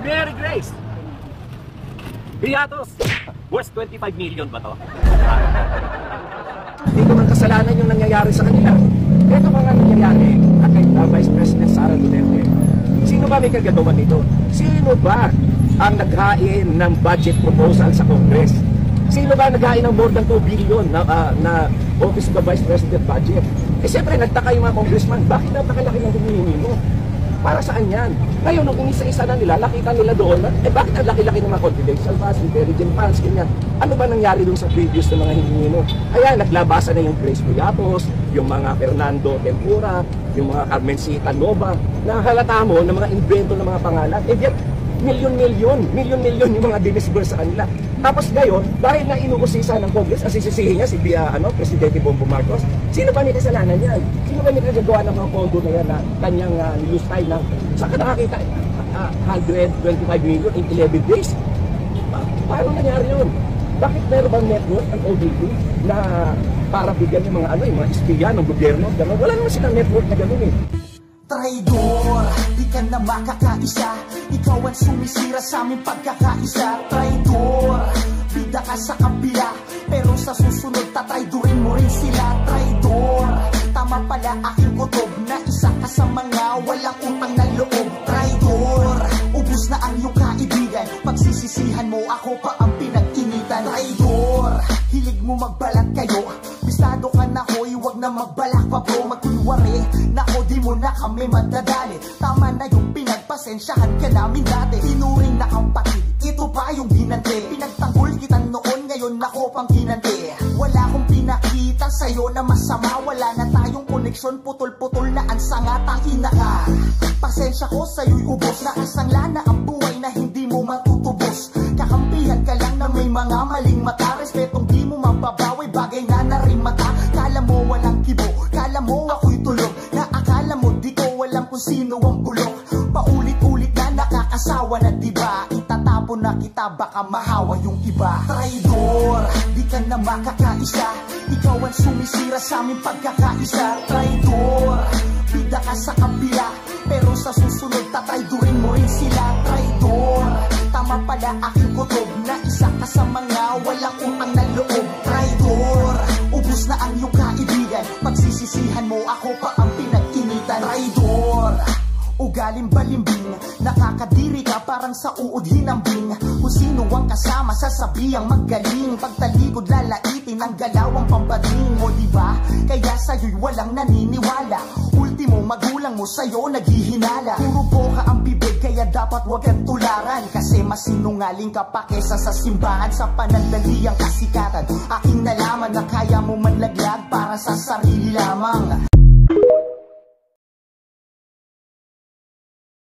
Mary Grace Beatos, worth 25 million ba to? Hindi naman kasalanan yung nangyayari sa kanila. Ito mga nangyayari kay Vice President Sara Duterte. Sino ba may kagagawa nito? Sino ba ang naghain ng budget proposal sa Congress? Sino ba naghain ng more than 2 billion na Office of the Vice President budget? Eh siyempre nagtaka yung mga congressman, bakit napakalaki ng hinihingi mo? Para saan yan? Ngayon, nung inisa-isa na nila, nakita nila doon, bakit ang laki-laki ng mga confidential funds, intelligent funds, ganyan? Ano ba nangyari doon sa previous na mga hinihingi mo? Kaya naglabasan na yung Grace Beatos, yung mga Fernando Tempura, yung mga Carmencita Nova, na halata mo ng mga invento ng mga pangalan. Eh, yet, milyon-milyon yung mga dinisburse sa kanila. Tapos ngayon, dahil na inuusisa ng Congress, ang sisisihin niya si Presidente Bongbong Marcos, sino ba may kasalanan yan? Sino ba may kagagawa ng mga pondo na yan na kanyang nilustay ng saan ka nakakita 125 million in 11 days? Paano nangyari yun? Bakit meron bang network ang ODP na para bigyan yung mga yung mga espiya ng gobyerno? Gano'n? Wala naman silang network na gano'n eh. Traidor, di ka na makakaisa. Ikaw ang sumisira sa aming pagkakaisa. Traidor, bida ka sa kabila, pero sa susunod tatraidorin mo rin sila. Traidor, tama pala aking kutob na isa ka sa mga walang utang na loob. Traidor, ubus na ang iyong kaibigan, pagsisisihan mo ako pa ang pinag-initan. Traidor, hilig mo magbalat kayo, bistado ka na hoy, wag na magbalak pa bro. Magkunwari, nako di mo na kami madadali. Tama na yung pinagpasensyahan ka namin dati. Tinuring na kapatid, ito pa yung ginante. Pinagtanggol kita noon, ngayon ako pang ginante. Wala akong pinakita sa'yo na masama, wala na tayong koneksyon, putol-putol na ang sanga. Tangina ka, pasensya ko sa'yo'y ubos. Nakasangla na ang buhay na hindi mo matutubos. Kakampihan ka lang na may mga maling mata. Respetong di mo mababawi, bagay na narimata. Kala mo walang kibo, kala mo ako'y tulog. Naakala mo di ko alam kung sino ang bulok. Paulit-ulit na nakakasawa na diba? Itatapon na kita, baka mahawa yung iba. Traidor, di ka na makakaisa. Ikaw ang sumisira sa aming pagkakaisa. Traidor, bida ka sa kabila, pero sa susunod tatraidorin mo rin sila. Traidor, tama pala aking kutob na isa ka sa mga walang utang na loob. Traidor, ubus na ang iyong kaibigan, pagsisisihan mo ako pa ang pinag-initan. Traidor, ugaling balimbing, nakakadiri ka parang sa uod hinambing. Kung sino ang kasama sasabihang magaling, pagtalikod lalaitin ang galawang pambading. O diba, kaya sa'yo'y walang naniniwala. Ultimo magulang mo sa'yo naghihinala. Puro boka ang bibig kaya dapat wag kang tularan, kasi mas sinungaling ka pa kesa sa simbahan. Sa panandali ang kasikatan, aking nalaman na kaya mo manlaglag para sa sarili lamang.